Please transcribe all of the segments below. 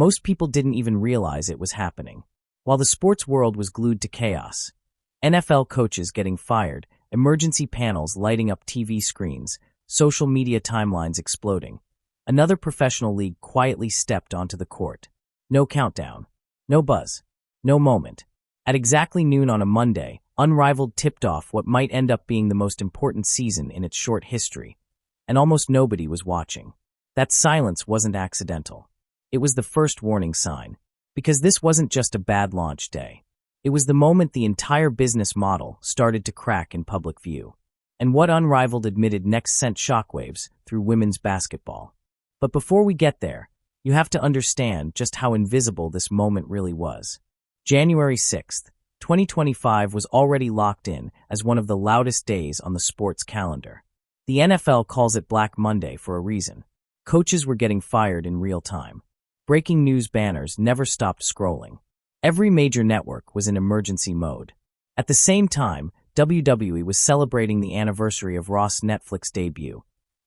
Most people didn't even realize it was happening. While the sports world was glued to chaos, NFL coaches getting fired, emergency panels lighting up TV screens, social media timelines exploding, another professional league quietly stepped onto the court. No countdown, no buzz, no moment. At exactly noon on a Monday, Unrivaled tipped off what might end up being the most important season in its short history, and almost nobody was watching. That silence wasn't accidental. It was the first warning sign, because this wasn't just a bad launch day. It was the moment the entire business model started to crack in public view. And what Unrivaled admitted next sent shockwaves through women's basketball. But before we get there, you have to understand just how invisible this moment really was. January 6th, 2025 was already locked in as one of the loudest days on the sports calendar. The NFL calls it Black Monday for a reason. Coaches were getting fired in real time. Breaking news banners never stopped scrolling. Every major network was in emergency mode. At the same time, WWE was celebrating the anniversary of Raw's Netflix debut,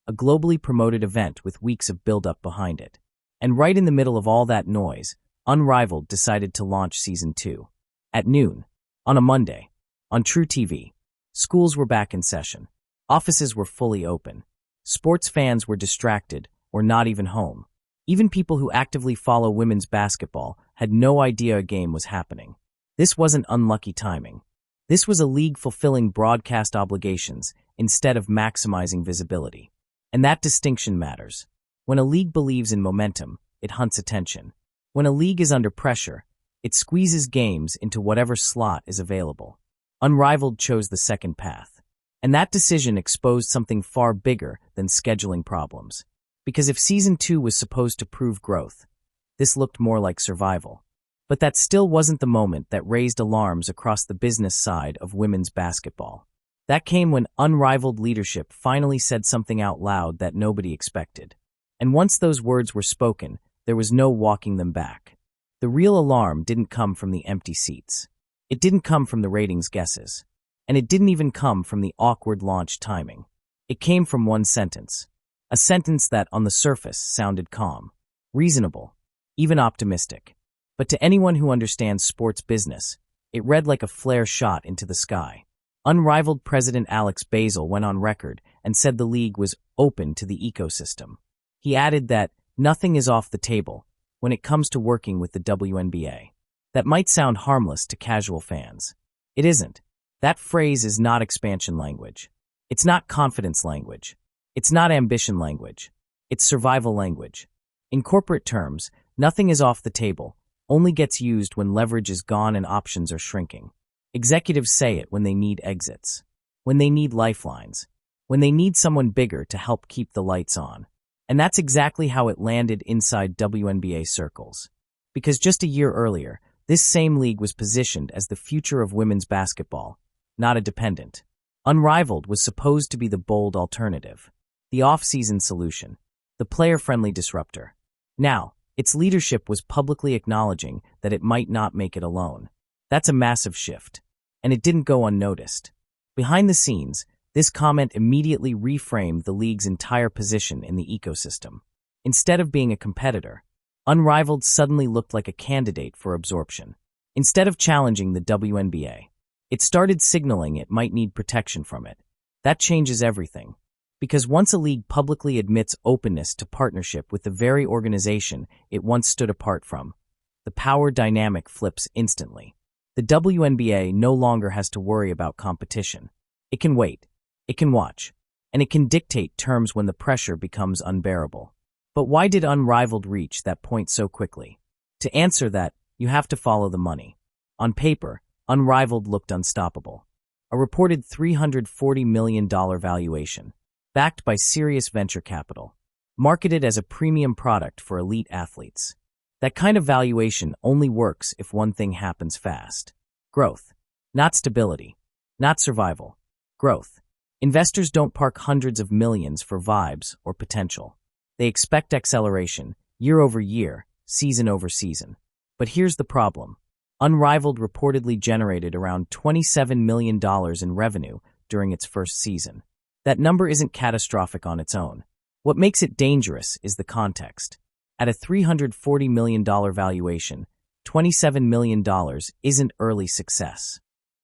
a globally promoted event with weeks of build-up behind it. And right in the middle of all that noise, Unrivaled decided to launch Season 2. At noon, on a Monday, on True TV, schools were back in session. Offices were fully open. Sports fans were distracted or not even home. Even people who actively follow women's basketball had no idea a game was happening. This wasn't unlucky timing. This was a league fulfilling broadcast obligations instead of maximizing visibility. And that distinction matters. When a league believes in momentum, it hunts attention. When a league is under pressure, it squeezes games into whatever slot is available. Unrivaled chose the second path. And that decision exposed something far bigger than scheduling problems. Because if Season 2 was supposed to prove growth, this looked more like survival. But that still wasn't the moment that raised alarms across the business side of women's basketball. That came when Unrivaled leadership finally said something out loud that nobody expected. And once those words were spoken, there was no walking them back. The real alarm didn't come from the empty seats. It didn't come from the ratings guesses. And it didn't even come from the awkward launch timing. It came from one sentence. A sentence that, on the surface, sounded calm, reasonable, even optimistic. But to anyone who understands sports business, it read like a flare shot into the sky. Unrivaled President Alex Basil went on record and said the league was open to the ecosystem. He added that nothing is off the table when it comes to working with the WNBA. That might sound harmless to casual fans. It isn't. That phrase is not expansion language. It's not confidence language. It's not ambition language. It's survival language. In corporate terms, nothing is off the table, only gets used when leverage is gone and options are shrinking. Executives say it when they need exits, when they need lifelines, when they need someone bigger to help keep the lights on. And that's exactly how it landed inside WNBA circles. Because just a year earlier, this same league was positioned as the future of women's basketball, not a dependent. Unrivaled was supposed to be the bold alternative, the offseason solution, the player-friendly disruptor. Now, its leadership was publicly acknowledging that it might not make it alone. That's a massive shift. And it didn't go unnoticed. Behind the scenes, this comment immediately reframed the league's entire position in the ecosystem. Instead of being a competitor, Unrivaled suddenly looked like a candidate for absorption. Instead of challenging the WNBA, it started signaling it might need protection from it. That changes everything. Because once a league publicly admits openness to partnership with the very organization it once stood apart from, the power dynamic flips instantly. The WNBA no longer has to worry about competition. It can wait, it can watch, and it can dictate terms when the pressure becomes unbearable. But why did Unrivaled reach that point so quickly? To answer that, you have to follow the money. On paper, Unrivaled looked unstoppable. A reported $340 million valuation, backed by serious venture capital, marketed as a premium product for elite athletes. That kind of valuation only works if one thing happens fast. Growth. Not stability. Not survival. Growth. Investors don't park hundreds of millions for vibes or potential. They expect acceleration, year over year, season over season. But here's the problem. Unrivaled reportedly generated around $27 million in revenue during its first season. That number isn't catastrophic on its own. What makes it dangerous is the context. At a $340 million valuation, $27 million isn't early success.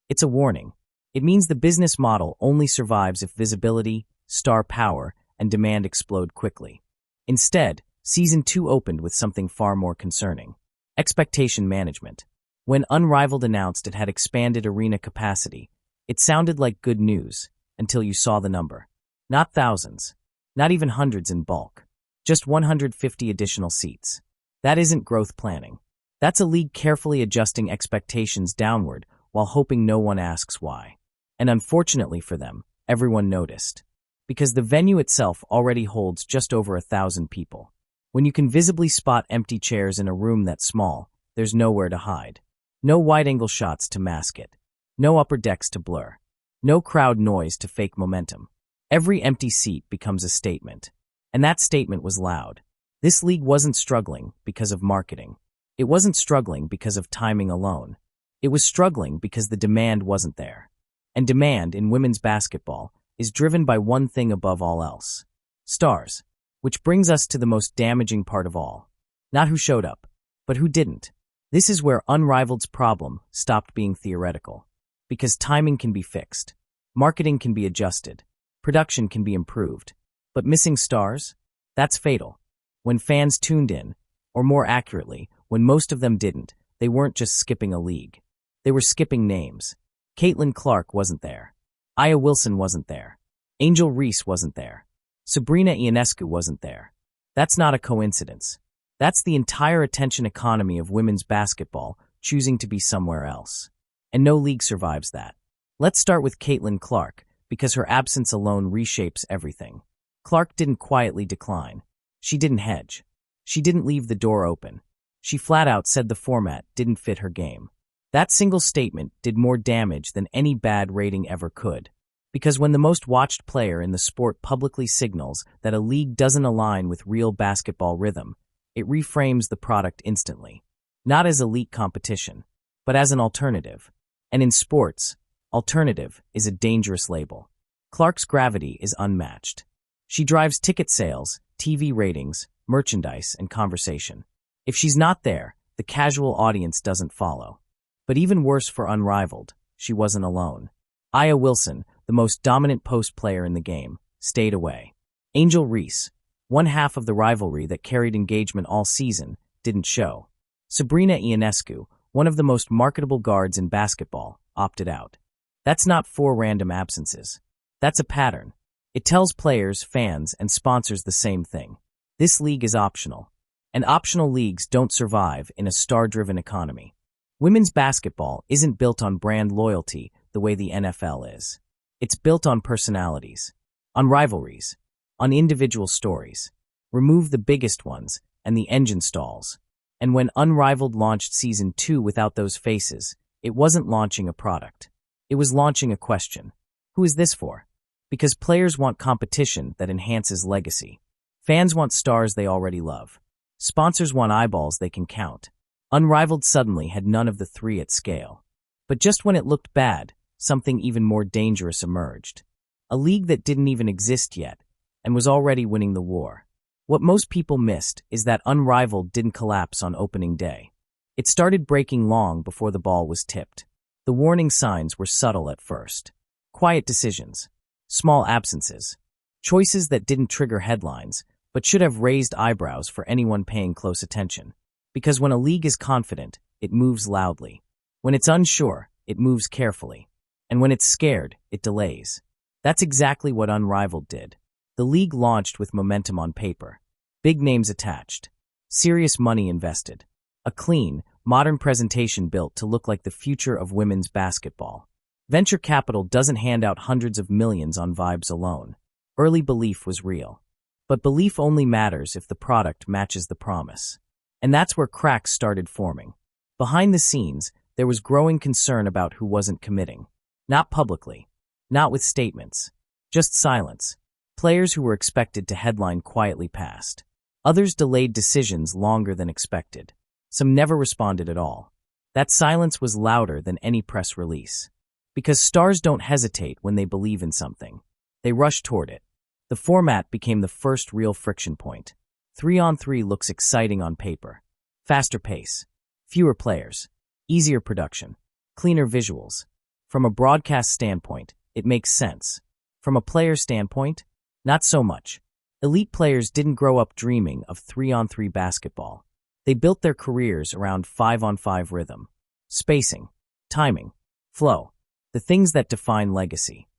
It's a warning. It means the business model only survives if visibility, star power, and demand explode quickly. Instead, Season 2 opened with something far more concerning: expectation management. When Unrivaled announced it had expanded arena capacity, it sounded like good news until you saw the number. Not thousands, not even hundreds in bulk, just 150 additional seats. That isn't growth planning. That's a league carefully adjusting expectations downward while hoping no one asks why. And unfortunately for them, everyone noticed. Because the venue itself already holds just over 1,000 people. When you can visibly spot empty chairs in a room that small, there's nowhere to hide. No wide-angle shots to mask it. No upper decks to blur. No crowd noise to fake momentum. Every empty seat becomes a statement. And that statement was loud. This league wasn't struggling because of marketing. It wasn't struggling because of timing alone. It was struggling because the demand wasn't there. And demand in women's basketball is driven by one thing above all else: stars. Which brings us to the most damaging part of all. Not who showed up, but who didn't. This is where Unrivaled's problem stopped being theoretical. Because timing can be fixed. Marketing can be adjusted. Production can be improved. But missing stars? That's fatal. When fans tuned in, or more accurately, when most of them didn't, they weren't just skipping a league. They were skipping names. Caitlin Clark wasn't there. Aya Wilson wasn't there. Angel Reese wasn't there. Sabrina Ionescu wasn't there. That's not a coincidence. That's the entire attention economy of women's basketball choosing to be somewhere else. And no league survives that. Let's start with Caitlin Clark, because her absence alone reshapes everything. Clark didn't quietly decline. She didn't hedge. She didn't leave the door open. She flat out said the format didn't fit her game. That single statement did more damage than any bad rating ever could. Because when the most watched player in the sport publicly signals that a league doesn't align with real basketball rhythm, it reframes the product instantly. Not as elite competition, but as an alternative. And in sports, alternative is a dangerous label. Clark's gravity is unmatched. She drives ticket sales, TV ratings, merchandise, and conversation. If she's not there, the casual audience doesn't follow. But even worse for Unrivaled, she wasn't alone. Aya Wilson, the most dominant post player in the game, stayed away. Angel Reese, one half of the rivalry that carried engagement all season, didn't show. Sabrina Ionescu, one of the most marketable guards in basketball, opted out. That's not 4 random absences. That's a pattern. It tells players, fans, and sponsors the same thing. This league is optional. And optional leagues don't survive in a star-driven economy. Women's basketball isn't built on brand loyalty the way the NFL is. It's built on personalities, on rivalries, on individual stories. Remove the biggest ones, and the engine stalls. And when Unrivaled launched Season 2 without those faces, it wasn't launching a product. It was launching a question. Who is this for? Because players want competition that enhances legacy. Fans want stars they already love. Sponsors want eyeballs they can count. Unrivaled suddenly had none of the 3 at scale. But just when it looked bad, something even more dangerous emerged. A league that didn't even exist yet, and was already winning the war. What most people missed is that Unrivaled didn't collapse on opening day. It started breaking long before the ball was tipped. The warning signs were subtle at first. Quiet decisions. Small absences. Choices that didn't trigger headlines, but should have raised eyebrows for anyone paying close attention. Because when a league is confident, it moves loudly. When it's unsure, it moves carefully. And when it's scared, it delays. That's exactly what Unrivaled did. The league launched with momentum on paper. Big names attached. Serious money invested. A clean, modern presentation built to look like the future of women's basketball. Venture capital doesn't hand out hundreds of millions on vibes alone. Early belief was real. But belief only matters if the product matches the promise. And that's where cracks started forming. Behind the scenes, there was growing concern about who wasn't committing. Not publicly. Not with statements. Just silence. Players who were expected to headline quietly passed. Others delayed decisions longer than expected. Some never responded at all. That silence was louder than any press release. Because stars don't hesitate when they believe in something. They rush toward it. The format became the first real friction point. 3-on-3 looks exciting on paper. Faster pace, fewer players, easier production, cleaner visuals. From a broadcast standpoint, it makes sense. From a player standpoint, not so much. Elite players didn't grow up dreaming of 3-on-3 basketball. They built their careers around 5-on-5 rhythm, spacing, timing, flow, the things that define legacy.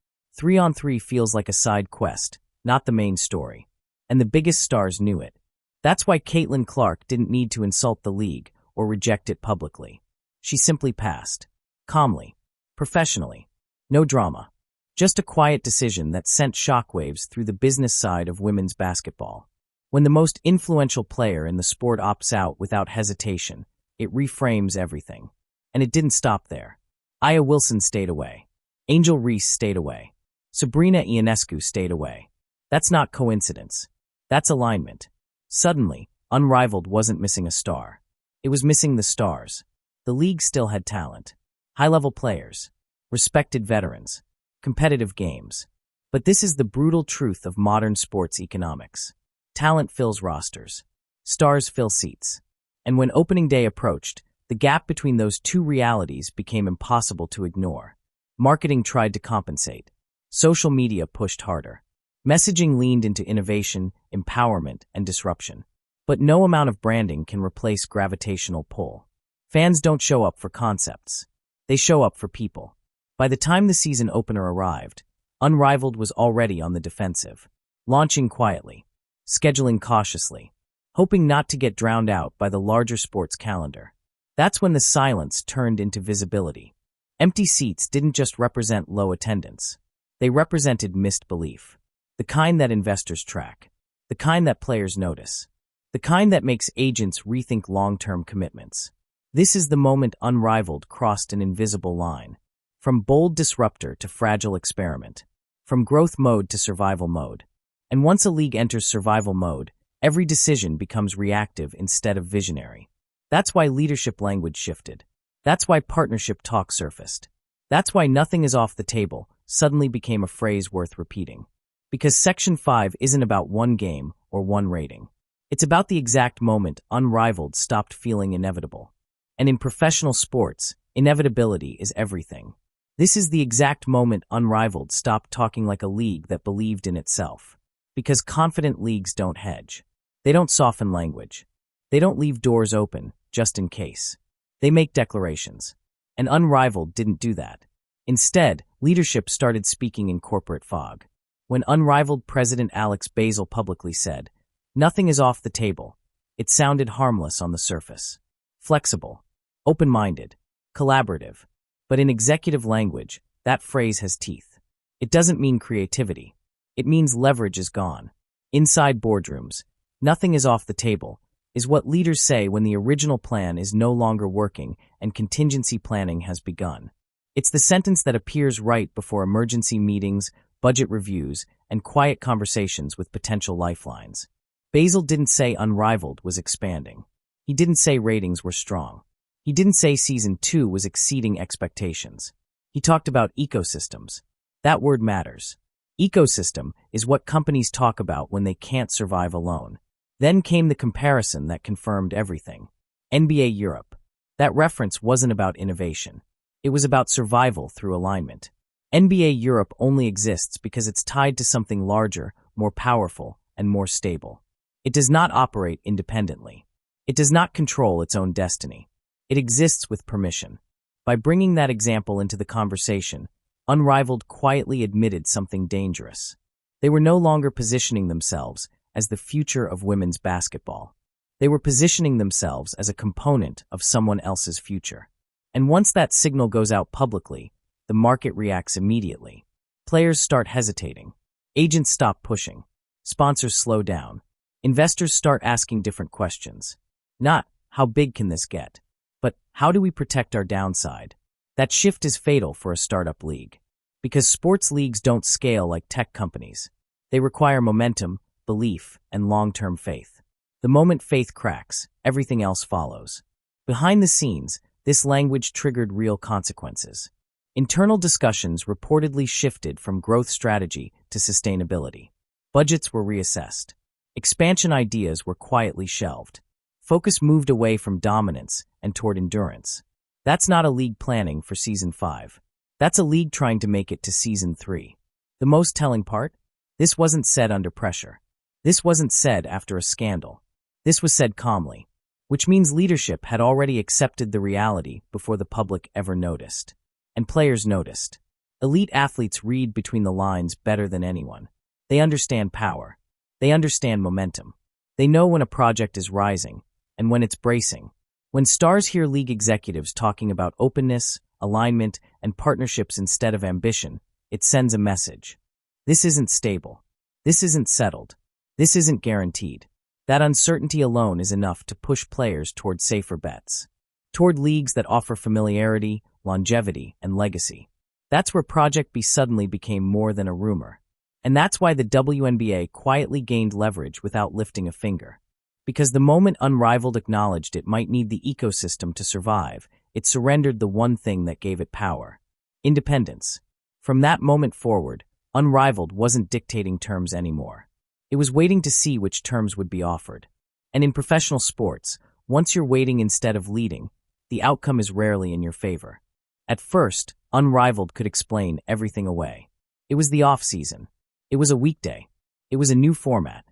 3-on-3 feels like a side quest, not the main story. And the biggest stars knew it. That's why Caitlin Clark didn't need to insult the league or reject it publicly. She simply passed. Calmly. Professionally. No drama. Just a quiet decision that sent shockwaves through the business side of women's basketball. When the most influential player in the sport opts out without hesitation, it reframes everything. And it didn't stop there. Aya Wilson stayed away. Angel Reese stayed away. Sabrina Ionescu stayed away. That's not coincidence. That's alignment. Suddenly, Unrivaled wasn't missing a star. It was missing the stars. The league still had talent. High-level players. Respected veterans. Competitive games. But this is the brutal truth of modern sports economics. Talent fills rosters. Stars fill seats. And when opening day approached, the gap between those two realities became impossible to ignore. Marketing tried to compensate. Social media pushed harder. Messaging leaned into innovation, empowerment, and disruption. But no amount of branding can replace gravitational pull. Fans don't show up for concepts. They show up for people. By the time the season opener arrived, Unrivaled was already on the defensive, launching quietly, scheduling cautiously, hoping not to get drowned out by the larger sports calendar. That's when the silence turned into visibility. Empty seats didn't just represent low attendance. They represented missed belief. The kind that investors track. The kind that players notice. The kind that makes agents rethink long-term commitments. This is the moment Unrivaled crossed an invisible line. From bold disruptor to fragile experiment. From growth mode to survival mode. And once a league enters survival mode, every decision becomes reactive instead of visionary. That's why leadership language shifted. That's why partnership talk surfaced. That's why nothing is off the table suddenly became a phrase worth repeating. Because Section 5 isn't about one game or one rating. It's about the exact moment Unrivaled stopped feeling inevitable. And in professional sports, inevitability is everything. This is the exact moment Unrivaled stopped talking like a league that believed in itself. Because confident leagues don't hedge. They don't soften language. They don't leave doors open, just in case. They make declarations. And Unrivaled didn't do that. Instead, leadership started speaking in corporate fog. When Unrivaled President Alex Basil publicly said, "Nothing is off the table," it sounded harmless on the surface. Flexible, open-minded, collaborative. But in executive language, that phrase has teeth. It doesn't mean creativity. It means leverage is gone. Inside boardrooms, "nothing is off the table," is what leaders say when the original plan is no longer working and contingency planning has begun. It's the sentence that appears right before emergency meetings, budget reviews, and quiet conversations with potential lifelines. Basil didn't say Unrivaled was expanding. He didn't say ratings were strong. He didn't say Season 2 was exceeding expectations. He talked about ecosystems. That word matters. Ecosystem is what companies talk about when they can't survive alone. Then came the comparison that confirmed everything. NBA Europe. That reference wasn't about innovation. It was about survival through alignment. NBA Europe only exists because it's tied to something larger, more powerful, and more stable. It does not operate independently. It does not control its own destiny. It exists with permission. By bringing that example into the conversation, Unrivaled quietly admitted something dangerous. They were no longer positioning themselves as the future of women's basketball. They were positioning themselves as a component of someone else's future. And once that signal goes out publicly, the market reacts immediately. Players start hesitating. Agents stop pushing. Sponsors slow down. Investors start asking different questions. Not, how big can this get? But, how do we protect our downside? That shift is fatal for a startup league. Because sports leagues don't scale like tech companies. They require momentum, belief, and long-term faith. The moment faith cracks, everything else follows. Behind the scenes, this language triggered real consequences. Internal discussions reportedly shifted from growth strategy to sustainability. Budgets were reassessed. Expansion ideas were quietly shelved. Focus moved away from dominance and toward endurance. That's not a league planning for Season 5. That's a league trying to make it to Season 3. The most telling part? This wasn't said under pressure. This wasn't said after a scandal. This was said calmly, which means leadership had already accepted the reality before the public ever noticed. And players noticed. Elite athletes read between the lines better than anyone. They understand power. They understand momentum. They know when a project is rising and when it's bracing. When stars hear league executives talking about openness, alignment, and partnerships instead of ambition, it sends a message. This isn't stable. This isn't settled. This isn't guaranteed. That uncertainty alone is enough to push players toward safer bets, toward leagues that offer familiarity, longevity, and legacy. That's where Project B suddenly became more than a rumor. And that's why the WNBA quietly gained leverage without lifting a finger. Because the moment Unrivaled acknowledged it might need the ecosystem to survive, it surrendered the one thing that gave it power: independence. From that moment forward, Unrivaled wasn't dictating terms anymore. It was waiting to see which terms would be offered. And in professional sports, once you're waiting instead of leading, the outcome is rarely in your favor. At first, Unrivaled could explain everything away. It was the offseason. It was a weekday. It was a new format.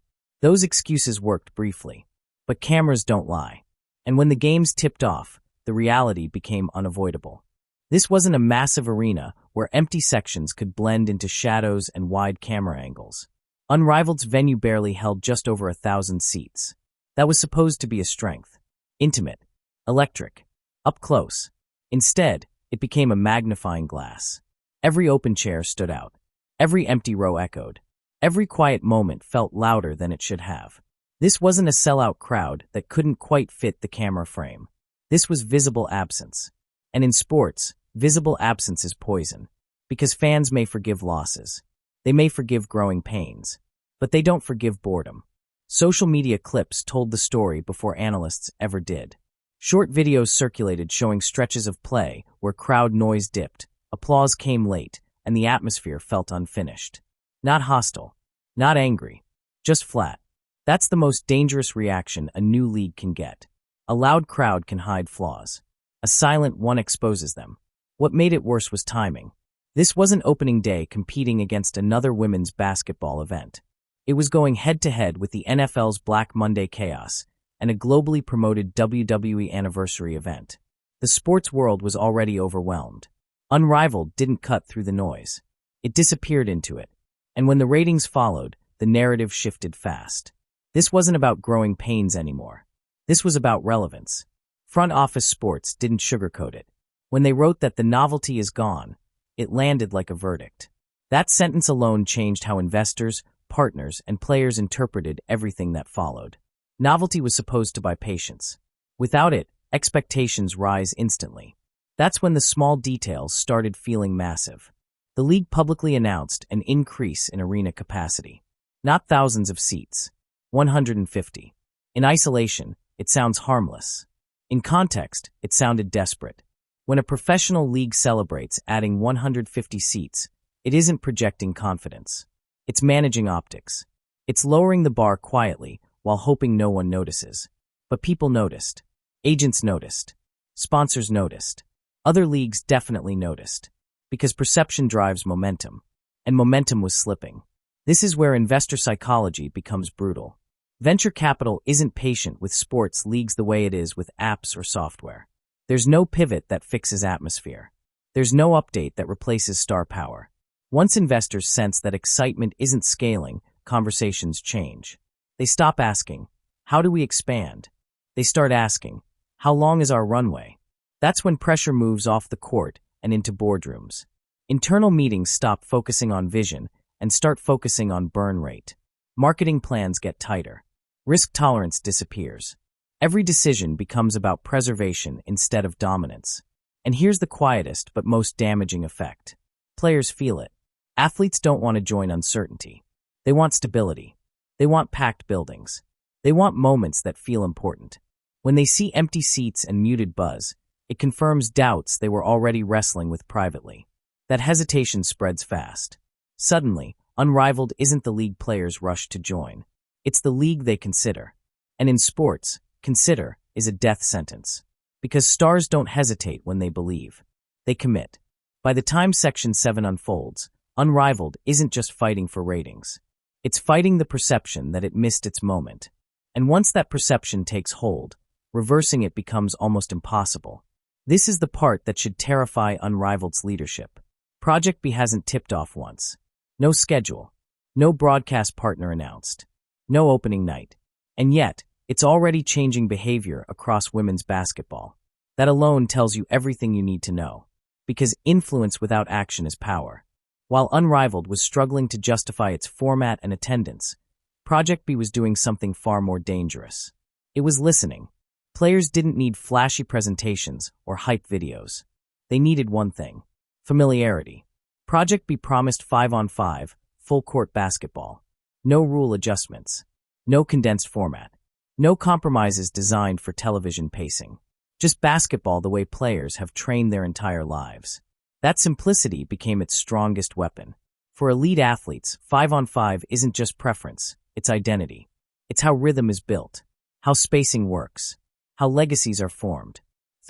Those excuses worked briefly. But cameras don't lie. And when the games tipped off, the reality became unavoidable. This wasn't a massive arena where empty sections could blend into shadows and wide camera angles. Unrivaled's venue barely held just over 1,000 seats. That was supposed to be a strength. Intimate. Electric. Up close. Instead, it became a magnifying glass. Every open chair stood out. Every empty row echoed. Every quiet moment felt louder than it should have. This wasn't a sellout crowd that couldn't quite fit the camera frame. This was visible absence. And in sports, visible absence is poison. Because fans may forgive losses. They may forgive growing pains. But they don't forgive boredom. Social media clips told the story before analysts ever did. Short videos circulated showing stretches of play where crowd noise dipped, applause came late, and the atmosphere felt unfinished. Not hostile. Not angry. Just flat. That's the most dangerous reaction a new league can get. A loud crowd can hide flaws. A silent one exposes them. What made it worse was timing. This wasn't opening day competing against another women's basketball event. It was going head-to-head with the NFL's Black Monday chaos and a globally promoted WWE anniversary event. The sports world was already overwhelmed. Unrivaled didn't cut through the noise. It disappeared into it. And when the ratings followed, the narrative shifted fast. This wasn't about growing pains anymore. This was about relevance. Front office sports didn't sugarcoat it. When they wrote that the novelty is gone, it landed like a verdict. That sentence alone changed how investors, partners, and players interpreted everything that followed. Novelty was supposed to buy patience. Without it, expectations rise instantly. That's when the small details started feeling massive. The league publicly announced an increase in arena capacity. Not thousands of seats. 150. In isolation, it sounds harmless. In context, it sounded desperate. When a professional league celebrates adding 150 seats, it isn't projecting confidence. It's managing optics. It's lowering the bar quietly while hoping no one notices. But people noticed. Agents noticed. Sponsors noticed. Other leagues definitely noticed. Because perception drives momentum. And momentum was slipping. This is where investor psychology becomes brutal. Venture capital isn't patient with sports leagues the way it is with apps or software. There's no pivot that fixes atmosphere. There's no update that replaces star power. Once investors sense that excitement isn't scaling, conversations change. They stop asking, how do we expand? They start asking, how long is our runway? That's when pressure moves off the court and into boardrooms. Internal meetings stop focusing on vision and start focusing on burn rate. Marketing plans get tighter. Risk tolerance disappears. Every decision becomes about preservation instead of dominance. And here's the quietest but most damaging effect. Players feel it. Athletes don't want to join uncertainty. They want stability. They want packed buildings. They want moments that feel important. When they see empty seats and muted buzz, it confirms doubts they were already wrestling with privately. That hesitation spreads fast. Suddenly, Unrivaled isn't the league players rush to join. It's the league they consider. And in sports, consider is a death sentence. Because stars don't hesitate when they believe. They commit. By the time Section 7 unfolds, Unrivaled isn't just fighting for ratings. It's fighting the perception that it missed its moment. And once that perception takes hold, reversing it becomes almost impossible. This is the part that should terrify Unrivaled's leadership. Project B hasn't tipped off once. No schedule. No broadcast partner announced. No opening night. And yet, it's already changing behavior across women's basketball. That alone tells you everything you need to know. Because influence without action is power. While Unrivaled was struggling to justify its format and attendance, Project B was doing something far more dangerous. It was listening. Players didn't need flashy presentations or hype videos. They needed one thing: familiarity. Project B promised 5-on-5, full-court basketball. No rule adjustments. No condensed format. No compromises designed for television pacing. Just basketball the way players have trained their entire lives. That simplicity became its strongest weapon. For elite athletes, 5-on-5 isn't just preference, it's identity. It's how rhythm is built, how spacing works, how legacies are formed.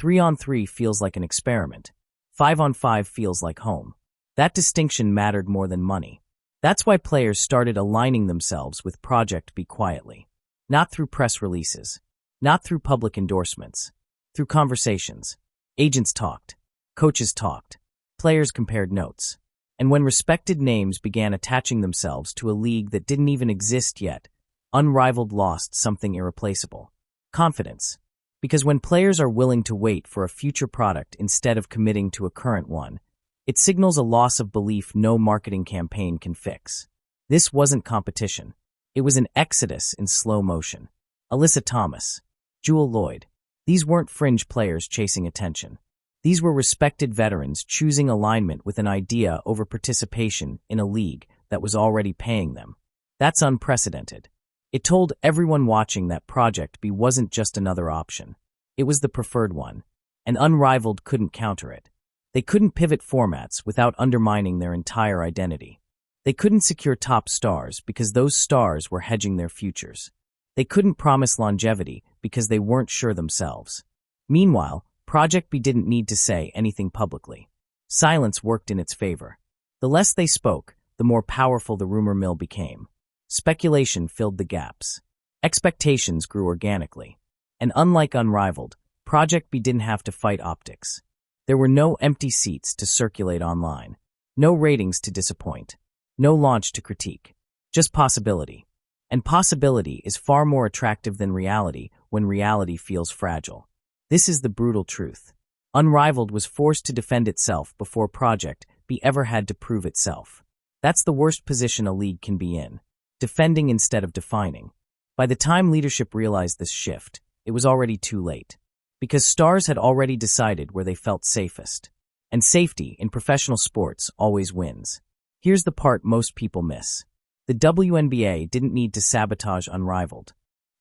3-on-3 feels like an experiment. 5-on-5 feels like home. That distinction mattered more than money. That's why players started aligning themselves with Project B quietly. Not through press releases. Not through public endorsements. Through conversations. Agents talked. Coaches talked. Players compared notes. And when respected names began attaching themselves to a league that didn't even exist yet, Unrivaled lost something irreplaceable: confidence. Because when players are willing to wait for a future product instead of committing to a current one, it signals a loss of belief no marketing campaign can fix. This wasn't competition. It was an exodus in slow motion. Alyssa Thomas, Jewel Lloyd. These weren't fringe players chasing attention. These were respected veterans choosing alignment with an idea over participation in a league that was already paying them. That's unprecedented. It told everyone watching that Project B wasn't just another option. It was the preferred one, and Unrivaled couldn't counter it. They couldn't pivot formats without undermining their entire identity. They couldn't secure top stars because those stars were hedging their futures. They couldn't promise longevity because they weren't sure themselves. Meanwhile, Project B didn't need to say anything publicly. Silence worked in its favor. The less they spoke, the more powerful the rumor mill became. Speculation filled the gaps. Expectations grew organically. And unlike Unrivaled, Project B didn't have to fight optics. There were no empty seats to circulate online. No ratings to disappoint. No launch to critique. Just possibility. And possibility is far more attractive than reality when reality feels fragile. This is the brutal truth. Unrivaled was forced to defend itself before Project B ever had to prove itself. That's the worst position a league can be in. Defending instead of defining. By the time leadership realized this shift, it was already too late. Because stars had already decided where they felt safest. And safety in professional sports always wins. Here's the part most people miss. The WNBA didn't need to sabotage Unrivaled.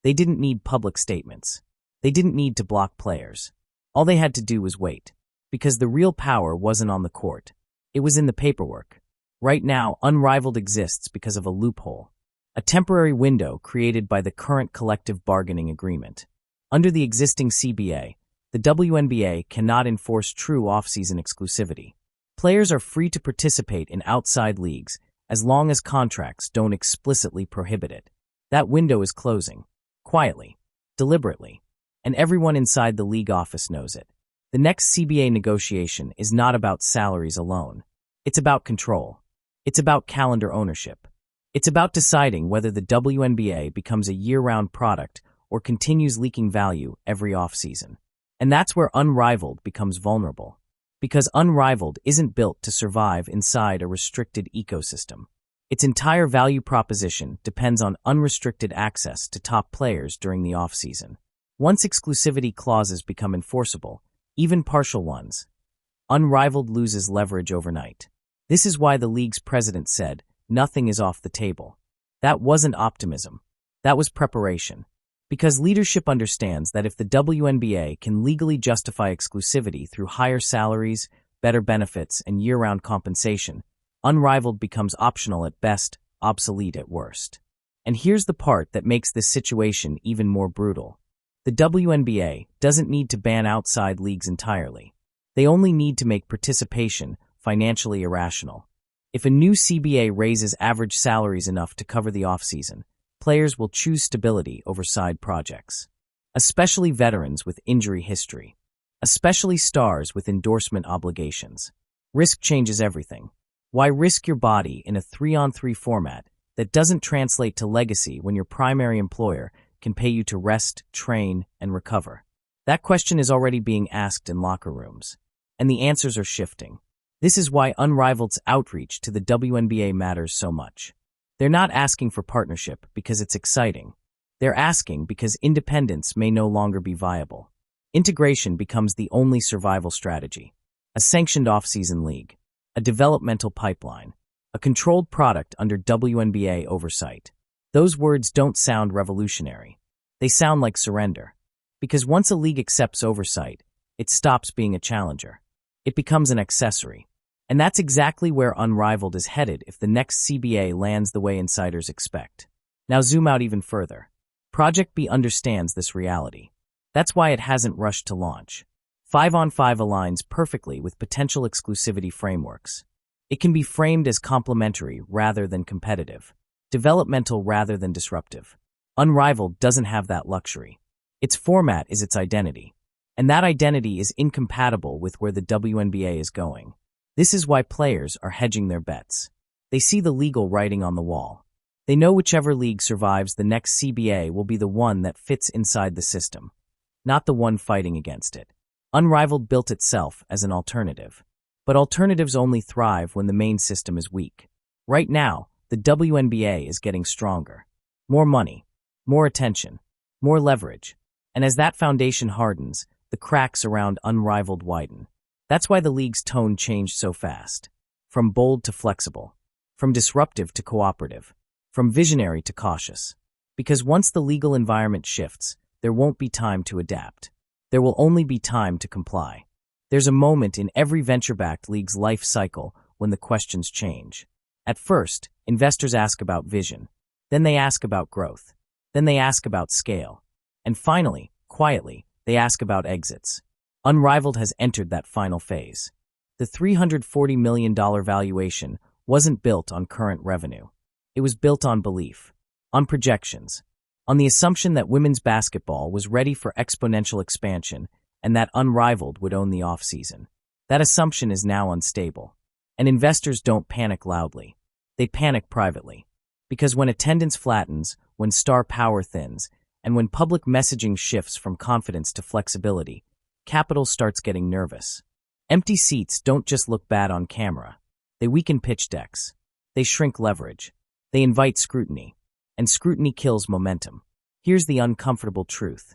They didn't need public statements. They didn't need to block players. All they had to do was wait. Because the real power wasn't on the court. It was in the paperwork. Right now, Unrivaled exists because of a loophole. A temporary window created by the current collective bargaining agreement. Under the existing CBA, the WNBA cannot enforce true offseason exclusivity. Players are free to participate in outside leagues as long as contracts don't explicitly prohibit it. That window is closing. Quietly. Deliberately. And everyone inside the league office knows it. The next CBA negotiation is not about salaries alone. It's about control. It's about calendar ownership. It's about deciding whether the WNBA becomes a year-round product or continues leaking value every offseason. And that's where Unrivaled becomes vulnerable. Because Unrivaled isn't built to survive inside a restricted ecosystem. Its entire value proposition depends on unrestricted access to top players during the offseason. Once exclusivity clauses become enforceable, even partial ones, Unrivaled loses leverage overnight. This is why the league's president said, "Nothing is off the table." That wasn't optimism. That was preparation. Because leadership understands that if the WNBA can legally justify exclusivity through higher salaries, better benefits, and year-round compensation, Unrivaled becomes optional at best, obsolete at worst. And here's the part that makes this situation even more brutal. The WNBA doesn't need to ban outside leagues entirely. They only need to make participation financially irrational. If a new CBA raises average salaries enough to cover the offseason, players will choose stability over side projects. Especially veterans with injury history. Especially stars with endorsement obligations. Risk changes everything. Why risk your body in a 3-on-3 format that doesn't translate to legacy when your primary employer can pay you to rest, train, and recover? That question is already being asked in locker rooms, and the answers are shifting. This is why Unrivaled's outreach to the WNBA matters so much. They're not asking for partnership because it's exciting. They're asking because independence may no longer be viable. Integration becomes the only survival strategy. A sanctioned offseason league, a developmental pipeline, a controlled product under WNBA oversight. Those words don't sound revolutionary. They sound like surrender. Because once a league accepts oversight, it stops being a challenger. It becomes an accessory. And that's exactly where Unrivaled is headed if the next CBA lands the way insiders expect. Now zoom out even further. Project B understands this reality. That's why it hasn't rushed to launch. 5-on-5 aligns perfectly with potential exclusivity frameworks. It can be framed as complementary rather than competitive, developmental rather than disruptive. Unrivaled doesn't have that luxury. Its format is its identity, and that identity is incompatible with where the WNBA is going. This is why players are hedging their bets. They see the legal writing on the wall. They know whichever league survives the next CBA will be the one that fits inside the system, not the one fighting against it. Unrivaled built itself as an alternative. But alternatives only thrive when the main system is weak. Right now, the WNBA is getting stronger. More money, more attention, more leverage. And as that foundation hardens, the cracks around Unrivaled widen. That's why the league's tone changed so fast. From bold to flexible. From disruptive to cooperative. From visionary to cautious. Because once the legal environment shifts, there won't be time to adapt. There will only be time to comply. There's a moment in every venture-backed league's life cycle when the questions change. At first, investors ask about vision. Then they ask about growth. Then they ask about scale. And finally, quietly, they ask about exits. Unrivaled has entered that final phase. The $340 million valuation wasn't built on current revenue. It was built on belief, on projections, on the assumption that women's basketball was ready for exponential expansion and that Unrivaled would own the offseason. That assumption is now unstable. And investors don't panic loudly. They panic privately. Because when attendance flattens, when star power thins, and when public messaging shifts from confidence to flexibility, capital starts getting nervous. Empty seats don't just look bad on camera. They weaken pitch decks. They shrink leverage. They invite scrutiny. And scrutiny kills momentum. Here's the uncomfortable truth.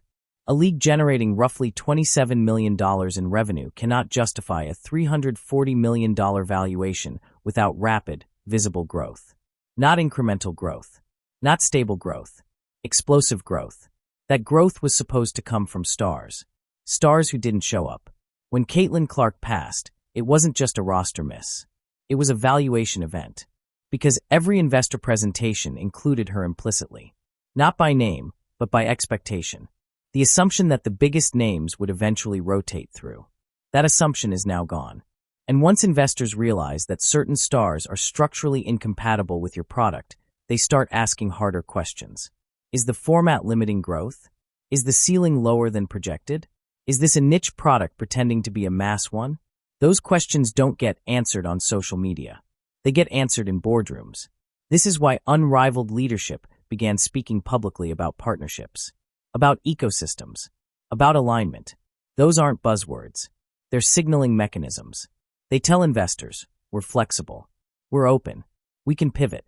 A league generating roughly $27 million in revenue cannot justify a $340 million valuation without rapid, visible growth. Not incremental growth. Not stable growth. Explosive growth. That growth was supposed to come from stars. Stars who didn't show up. When Caitlin Clark passed, it wasn't just a roster miss. It was a valuation event. Because every investor presentation included her implicitly. Not by name, but by expectation. The assumption that the biggest names would eventually rotate through. That assumption is now gone. And once investors realize that certain stars are structurally incompatible with your product, they start asking harder questions. Is the format limiting growth? Is the ceiling lower than projected? Is this a niche product pretending to be a mass one? Those questions don't get answered on social media. They get answered in boardrooms. This is why Unrivaled leadership began speaking publicly about partnerships, about ecosystems, about alignment. Those aren't buzzwords. They're signaling mechanisms. They tell investors, we're flexible. We're open. We can pivot.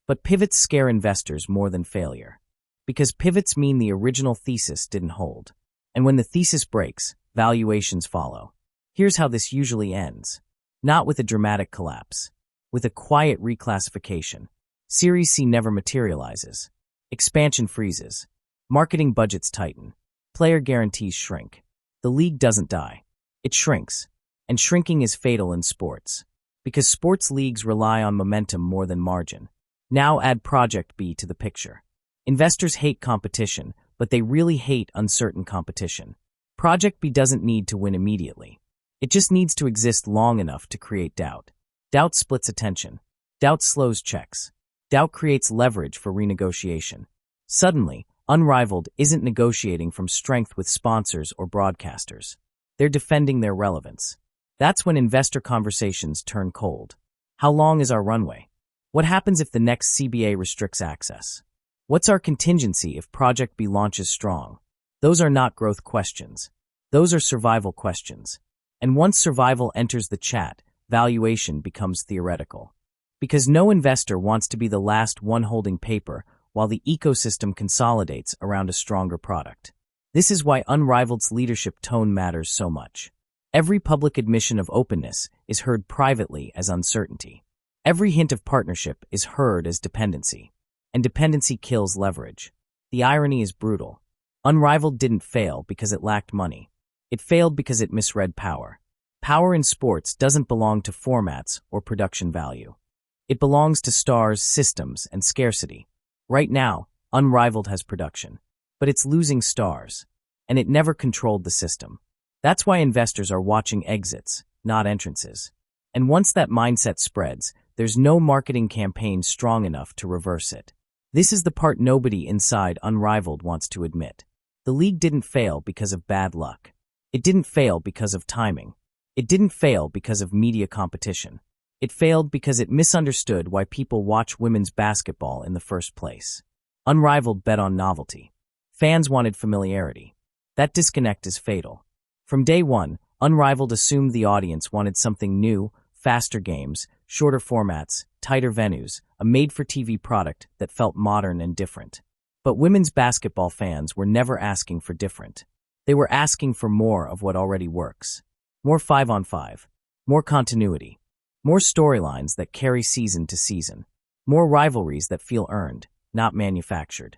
But pivots scare investors more than failure. Because pivots mean the original thesis didn't hold. And when the thesis breaks, valuations follow. Here's how this usually ends. Not with a dramatic collapse. With a quiet reclassification. Series C never materializes. Expansion freezes. Marketing budgets tighten. Player guarantees shrink. The league doesn't die. It shrinks. And shrinking is fatal in sports. Because sports leagues rely on momentum more than margin. Now add Project B to the picture. Investors hate competition, but they really hate uncertain competition. Project B doesn't need to win immediately. It just needs to exist long enough to create doubt. Doubt splits attention. Doubt slows checks. Doubt creates leverage for renegotiation. Suddenly, Unrivaled isn't negotiating from strength with sponsors or broadcasters. They're defending their relevance. That's when investor conversations turn cold. How long is our runway? What happens if the next CBA restricts access? What's our contingency if Project B launches strong? Those are not growth questions. Those are survival questions. And once survival enters the chat, valuation becomes theoretical. Because no investor wants to be the last one holding paper while the ecosystem consolidates around a stronger product. This is why Unrivaled's leadership tone matters so much. Every public admission of openness is heard privately as uncertainty. Every hint of partnership is heard as dependency. And dependency kills leverage. The irony is brutal. Unrivaled didn't fail because it lacked money. It failed because it misread power. Power in sports doesn't belong to formats or production value. It belongs to stars, systems, and scarcity. Right now, Unrivaled has production, but it's losing stars, and it never controlled the system. That's why investors are watching exits, not entrances. And once that mindset spreads, there's no marketing campaign strong enough to reverse it. This is the part nobody inside Unrivaled wants to admit. The league didn't fail because of bad luck. It didn't fail because of timing. It didn't fail because of media competition. It failed because it misunderstood why people watch women's basketball in the first place. Unrivaled bet on novelty. Fans wanted familiarity. That disconnect is fatal. From day one, Unrivaled assumed the audience wanted something new, faster games, shorter formats, tighter venues, a made-for-TV product that felt modern and different. But women's basketball fans were never asking for different. They were asking for more of what already works. More 5-on-5. More continuity. More storylines that carry season to season. More rivalries that feel earned, not manufactured.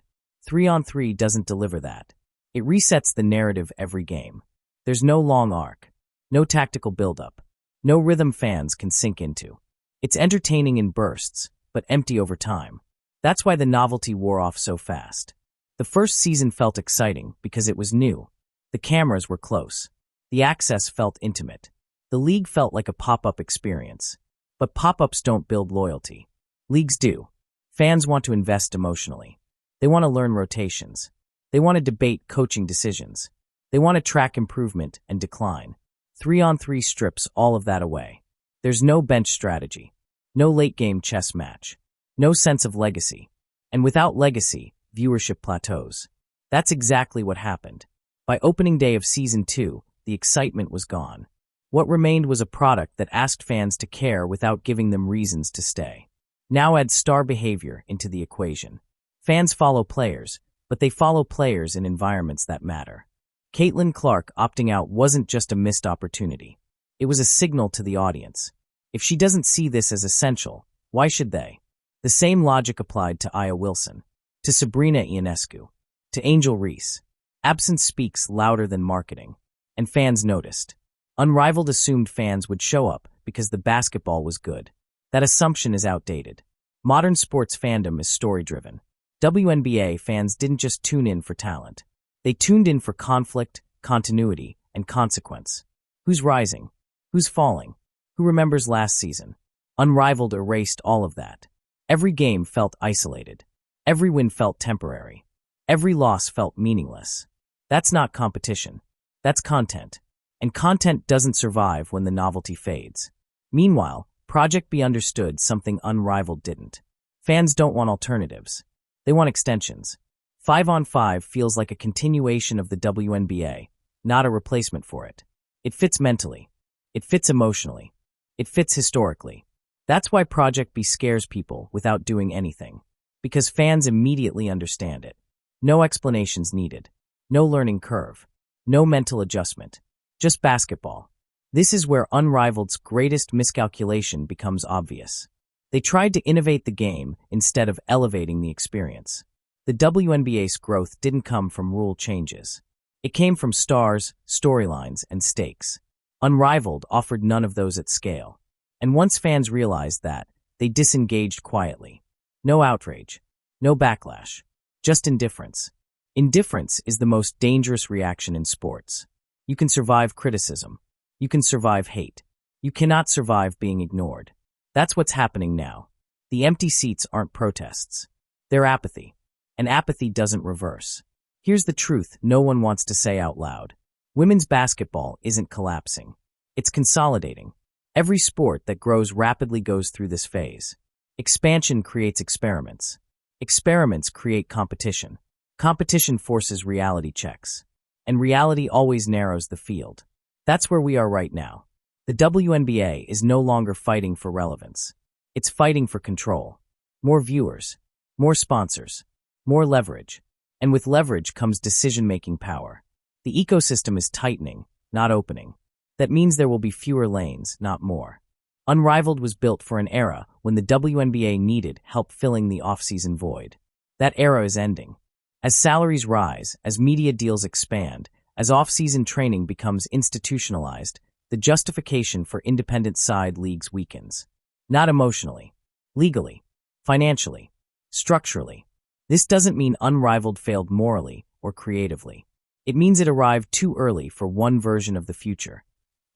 3-on-3 doesn't deliver that. It resets the narrative every game. There's no long arc. No tactical buildup. No rhythm fans can sink into. It's entertaining in bursts, but empty over time. That's why the novelty wore off so fast. The first season felt exciting because it was new. The cameras were close. The access felt intimate. The league felt like a pop-up experience. But pop-ups don't build loyalty. Leagues do. Fans want to invest emotionally. They want to learn rotations. They want to debate coaching decisions. They want to track improvement and decline. 3-on-3 strips all of that away. There's no bench strategy. No late-game chess match. No sense of legacy. And without legacy, viewership plateaus. That's exactly what happened. By opening day of Season 2, the excitement was gone. What remained was a product that asked fans to care without giving them reasons to stay. Now add star behavior into the equation. Fans follow players, but they follow players in environments that matter. Caitlin Clark opting out wasn't just a missed opportunity. It was a signal to the audience. If she doesn't see this as essential, why should they? The same logic applied to Aya Wilson, to Sabrina Ionescu, to Angel Reese. Absence speaks louder than marketing. And fans noticed. Unrivaled assumed fans would show up because the basketball was good. That assumption is outdated. Modern sports fandom is story-driven. WNBA fans didn't just tune in for talent. They tuned in for conflict, continuity, and consequence. Who's rising? Who's falling? Who remembers last season? Unrivaled erased all of that. Every game felt isolated. Every win felt temporary. Every loss felt meaningless. That's not competition. That's content. And content doesn't survive when the novelty fades. Meanwhile, Project B understood something Unrivaled didn't. Fans don't want alternatives. They want extensions. 5-on-5 feels like a continuation of the WNBA, not a replacement for it. It fits mentally. It fits emotionally. It fits historically. That's why Project B scares people without doing anything. Because fans immediately understand it. No explanations needed. No learning curve. No mental adjustment. Just basketball. This is where Unrivaled's greatest miscalculation becomes obvious. They tried to innovate the game instead of elevating the experience. The WNBA's growth didn't come from rule changes. It came from stars, storylines, and stakes. Unrivaled offered none of those at scale. And once fans realized that, they disengaged quietly. No outrage. No backlash. just indifference. Indifference is the most dangerous reaction in sports. You can survive criticism. You can survive hate. You cannot survive being ignored. That's what's happening now. The empty seats aren't protests. They're apathy. And apathy doesn't reverse. Here's the truth no one wants to say out loud. Women's basketball isn't collapsing. It's consolidating. Every sport that grows rapidly goes through this phase. Expansion creates experiments. Experiments create competition. Competition forces reality checks. And reality always narrows the field. That's where we are right now. The WNBA is no longer fighting for relevance. It's fighting for control. More viewers. More sponsors. More leverage. And with leverage comes decision-making power. The ecosystem is tightening, not opening. That means there will be fewer lanes, not more. Unrivaled was built for an era when the WNBA needed help filling the offseason void. That era is ending. As salaries rise, as media deals expand, as offseason training becomes institutionalized, the justification for independent side leagues weakens. Not emotionally, legally, financially, structurally. This doesn't mean Unrivaled failed morally or creatively. It means it arrived too early for one version of the future,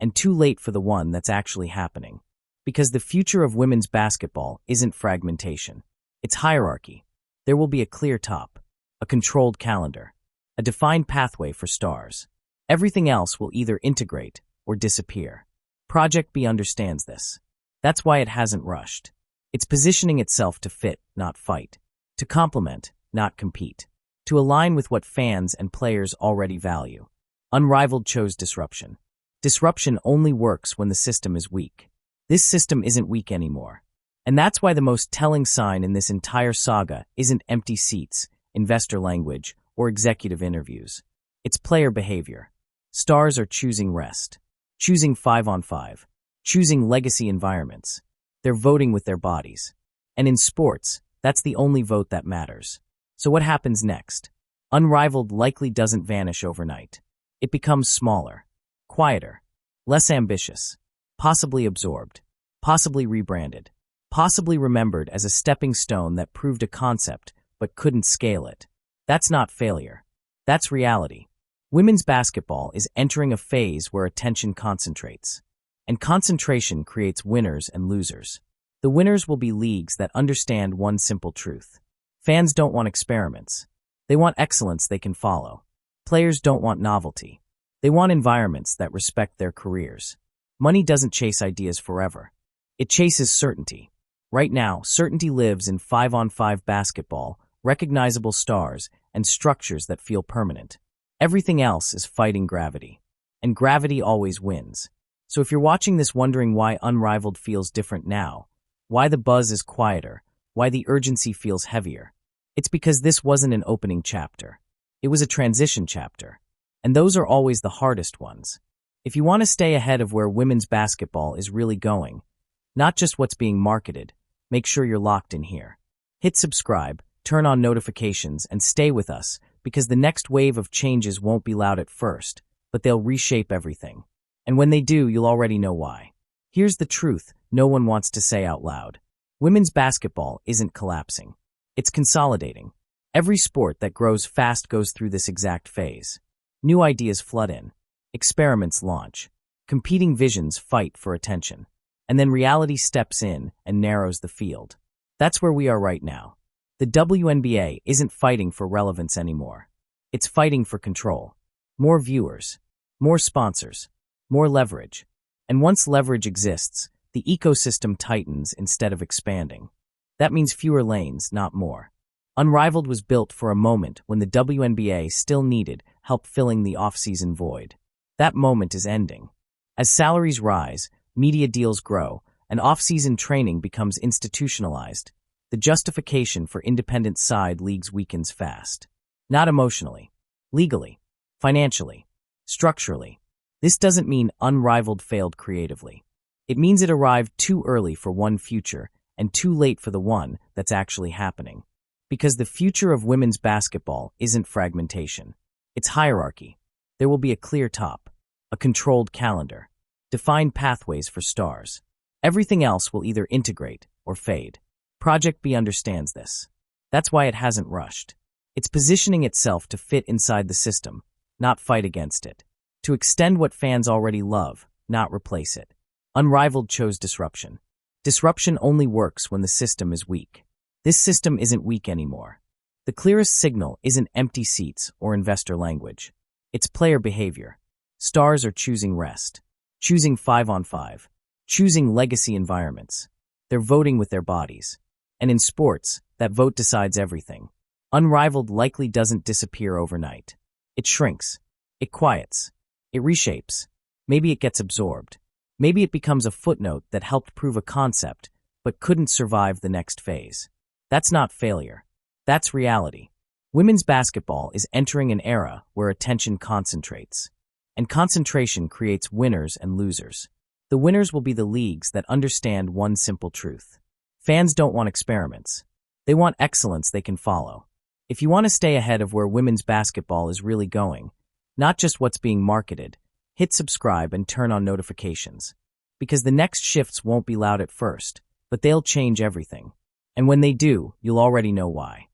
and too late for the one that's actually happening. Because the future of women's basketball isn't fragmentation. It's hierarchy. There will be a clear top, a controlled calendar, a defined pathway for stars. Everything else will either integrate or disappear. Project B understands this. That's why it hasn't rushed. It's positioning itself to fit, not fight. To complement, not compete. To align with what fans and players already value. Unrivaled chose disruption. Disruption only works when the system is weak. This system isn't weak anymore. And that's why the most telling sign in this entire saga isn't empty seats, investor language, or executive interviews. It's player behavior. Stars are choosing rest. Choosing 5-on-5. Choosing legacy environments. They're voting with their bodies. And in sports, that's the only vote that matters. So what happens next? Unrivaled likely doesn't vanish overnight. It becomes smaller, quieter, less ambitious, possibly absorbed, possibly rebranded, possibly remembered as a stepping stone that proved a concept but couldn't scale it. That's not failure. That's reality. Women's basketball is entering a phase where attention concentrates. And concentration creates winners and losers. The winners will be leagues that understand one simple truth. Fans don't want experiments. They want excellence they can follow. Players don't want novelty. They want environments that respect their careers. Money doesn't chase ideas forever. It chases certainty. Right now, certainty lives in 5-on-5 basketball, recognizable stars, and structures that feel permanent. Everything else is fighting gravity. And gravity always wins. So if you're watching this wondering why Unrivaled feels different now, why the buzz is quieter, why the urgency feels heavier, it's because this wasn't an opening chapter. It was a transition chapter. And those are always the hardest ones. If you want to stay ahead of where women's basketball is really going, not just what's being marketed, make sure you're locked in here. Hit subscribe, turn on notifications, and stay with us, because the next wave of changes won't be loud at first, but they'll reshape everything. And when they do, you'll already know why. Here's the truth no one wants to say out loud. Women's basketball isn't collapsing. It's consolidating. Every sport that grows fast goes through this exact phase. New ideas flood in. Experiments launch. Competing visions fight for attention. And then reality steps in and narrows the field. That's where we are right now. The WNBA isn't fighting for relevance anymore. It's fighting for control. More viewers. More sponsors. More leverage. And once leverage exists, the ecosystem tightens instead of expanding. That means fewer lanes, not more. Unrivaled was built for a moment when the WNBA still needed help filling the offseason void. That moment is ending. As salaries rise, media deals grow, and offseason training becomes institutionalized, the justification for independent side leagues weakens fast. Not emotionally, legally, financially, structurally. This doesn't mean Unrivaled failed creatively. It means it arrived too early for one future and too late for the one that's actually happening. Because the future of women's basketball isn't fragmentation. It's hierarchy. There will be a clear top, a controlled calendar, defined pathways for stars. Everything else will either integrate or fade. Project B understands this. That's why it hasn't rushed. It's positioning itself to fit inside the system, not fight against it. To extend what fans already love, not replace it. Unrivaled chose disruption. Disruption only works when the system is weak. This system isn't weak anymore. The clearest signal isn't empty seats or investor language. It's player behavior. Stars are choosing rest, choosing 5-on-5, choosing legacy environments. They're voting with their bodies. And in sports, that vote decides everything. Unrivaled likely doesn't disappear overnight. It shrinks. It quiets. It reshapes. Maybe it gets absorbed. Maybe it becomes a footnote that helped prove a concept, but couldn't survive the next phase. That's not failure. That's reality. Women's basketball is entering an era where attention concentrates. And concentration creates winners and losers. The winners will be the leagues that understand one simple truth. Fans don't want experiments. They want excellence they can follow. If you want to stay ahead of where women's basketball is really going, not just what's being marketed, hit subscribe and turn on notifications. Because the next shifts won't be loud at first, but they'll change everything. And when they do, you'll already know why.